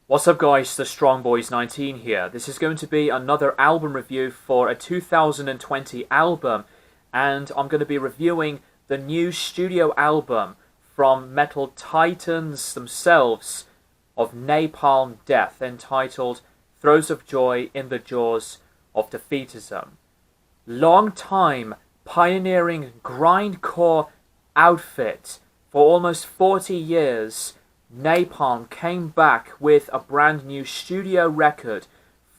What's up guys, the Strong Boys 19 here. This is going to be another album review for a 2020 album, and I'm going to be reviewing the new studio album from metal titans themselves of Napalm Death, entitled Throes of Joy in the Jaws of Defeatism. Long time pioneering grindcore outfit for almost 40 years, Napalm came back with a brand new studio record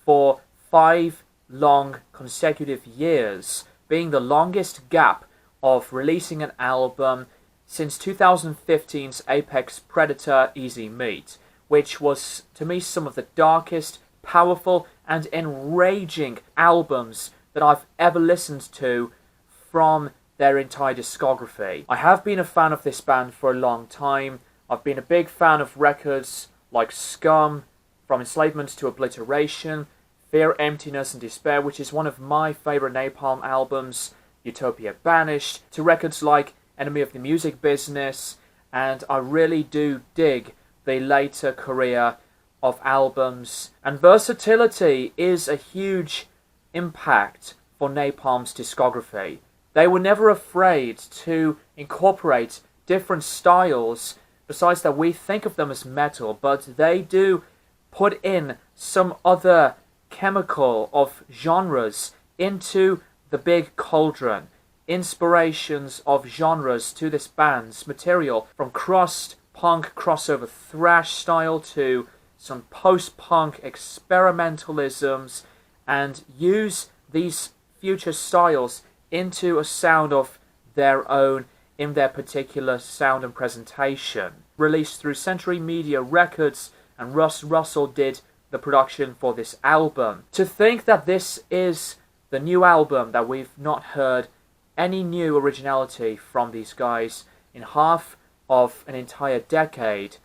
for 5 long consecutive years, being the longest gap of releasing an album since 2015's Apex Predator Easy Meat, which was to me some of the darkest, powerful and enraging albums that I've ever listened to from their entire discography. I have been a fan of this band for a long time. I've been a big fan of records like Scum, From Enslavement to Obliteration, Fear, Emptiness and Despair, which is one of my favourite Napalm albums, Utopia Banished, to records like Enemy of the Music Business, and I really do dig the later career of albums. And versatility is a huge impact for Napalm's discography. They were never afraid to incorporate different styles. Besides that, we think of them as metal, but they do put in some other chemical of genres into the big cauldron. Inspirations of genres to this band's material, from crust punk crossover thrash style to some post-punk experimentalisms, and use these future styles into a sound of their own in their particular sound and presentation. Released through Century Media Records, and Russ Russell did the production for this album. To think that this is the new album, that we've not heard any new originality from these guys in half of an entire decade,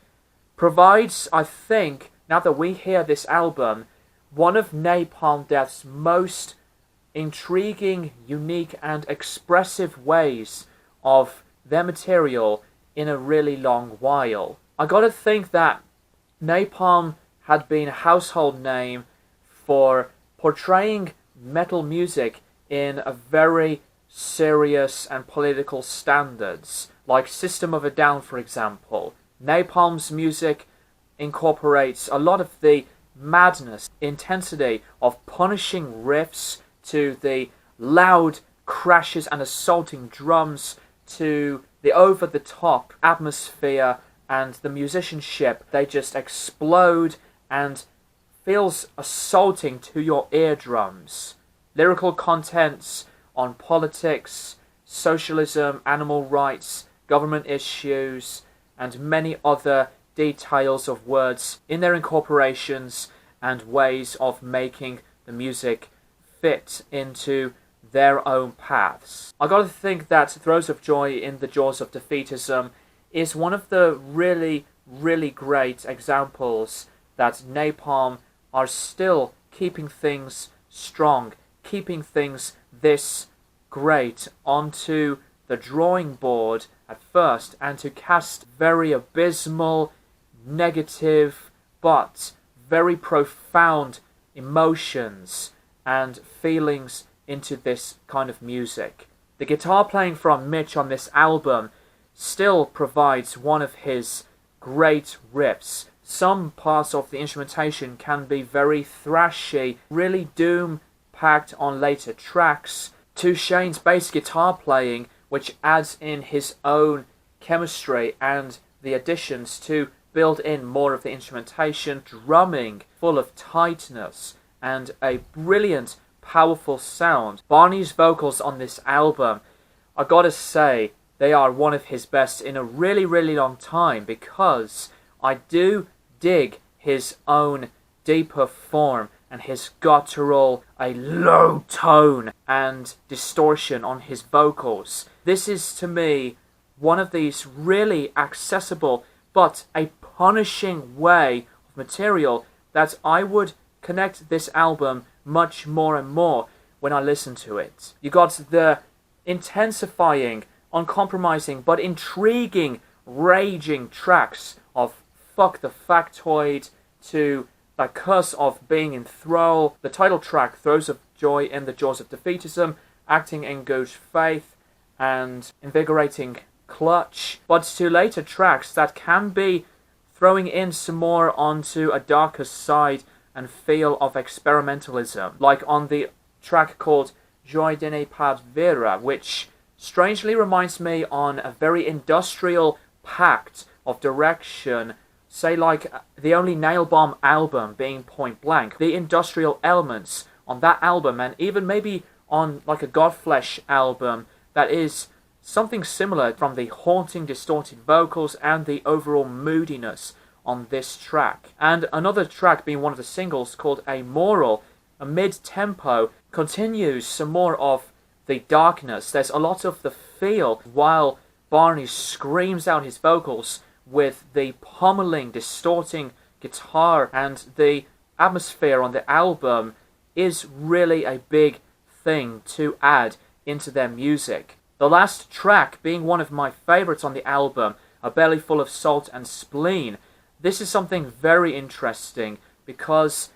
provides, I think, now that we hear this album, one of Napalm Death's most intriguing, unique and expressive ways of their material in a really long while. I gotta think that Napalm had been a household name for portraying metal music in a very serious and political standards, like System of a Down, for example. Napalm's music incorporates a lot of the madness, intensity of punishing riffs, to the loud crashes and assaulting drums, to the over-the-top atmosphere and the musicianship. They just explode and feels assaulting to your eardrums. Lyrical contents on politics, socialism, animal rights, government issues, and many other details of words in their incorporations and ways of making the music fit into their own paths. I gotta think that Throes of Joy in the Jaws of Defeatism is one of the really, really great examples that Napalm are still keeping things strong, keeping things this great onto the drawing board at first, and to cast very abysmal, negative, but very profound emotions and feelings into this kind of music. The guitar playing from Mitch on this album still provides one of his great riffs. Some parts of the instrumentation can be very thrashy, really doom-packed on later tracks, to Shane's bass guitar playing, which adds in his own chemistry and the additions to build in more of the instrumentation, drumming full of tightness and a brilliant, powerful sound. Barney's vocals on this album, I gotta say, they are one of his best in a really, really long time, because I do dig his own deeper form and his guttural, a low tone and distortion on his vocals. This is, to me, one of these really accessible but a punishing way of material that I would connect this album much more and more when I listen to it. You got the intensifying, uncompromising but intriguing, raging tracks of Fuck the Factoid to that curse of being in thrall. The title track, Throes of Joy in the Jaws of Defeatism, acting in good faith, and invigorating clutch. But to later tracks that can be throwing in some more onto a darker side and feel of experimentalism, like on the track called Joy de ne pas vera, which strangely reminds me on a very industrial pact of direction, say like the only Napalm album being Point Blank. The industrial elements on that album, and even maybe on like a Godflesh album, that is something similar from the haunting distorted vocals and the overall moodiness on this track. And another track being one of the singles called Amoral, a mid-tempo, continues some more of the darkness. There's a lot of the feel while Barney screams out his vocals with the pummeling, distorting guitar, and the atmosphere on the album is really a big thing to add into their music. The last track being one of my favourites on the album, A Belly Full of Salt and Spleen. This is something very interesting because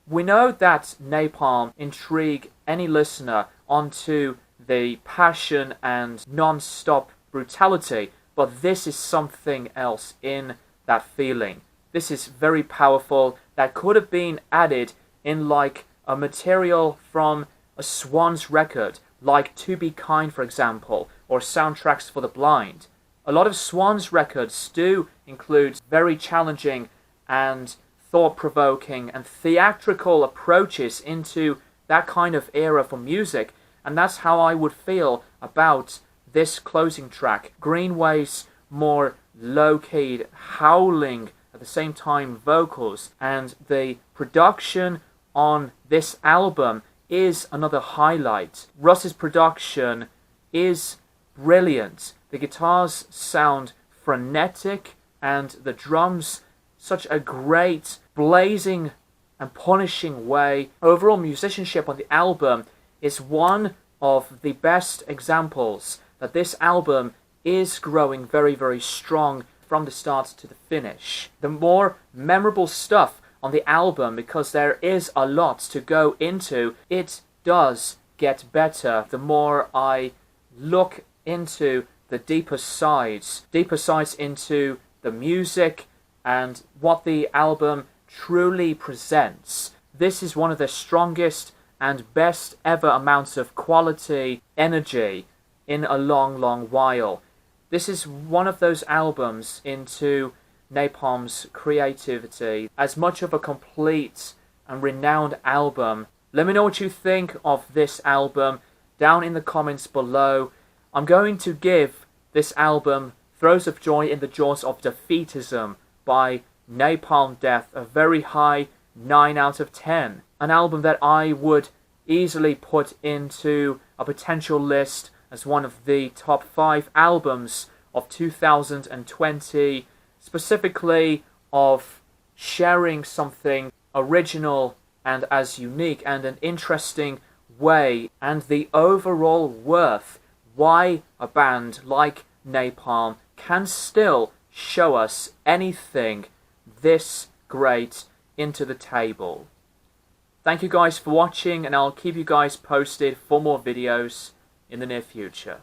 we know that Napalm intrigue any listener onto the passion and non-stop brutality, but this is something else in that feeling. This is very powerful. That could have been added in like a material from a Swans record, like To Be Kind, for example, or Soundtracks for the Blind. A lot of Swans records do include very challenging and thought-provoking and theatrical approaches into that kind of era for music, and that's how I would feel about this closing track. Greenway's more low-keyed, howling at the same time vocals, and the production on this album is another highlight. Russ's production is brilliant. The guitars sound frenetic, and the drums such a great, blazing and punishing way. Overall musicianship on the album is one of the best examples that this album is growing very, very strong from the start to the finish. The more memorable stuff on the album, because there is a lot to go into, it does get better the more I look into the deeper sides into the music and what the album truly presents. This is one of the strongest and best ever amounts of quality energy in a long, long while. This is one of those albums into Napalm's creativity, as much of a complete and renowned album. Let me know what you think of this album down in the comments below. I'm going to give this album, Throes of Joy in the Jaws of Defeatism by Napalm Death, a very high 9 out of 10. An album that I would easily put into a potential list as one of the top 5 albums of 2020, specifically of sharing something original and as unique and an interesting way, and the overall worth why a band like Napalm can still show us anything this great into the table. Thank you guys for watching, and I'll keep you guys posted for more videos in the near future.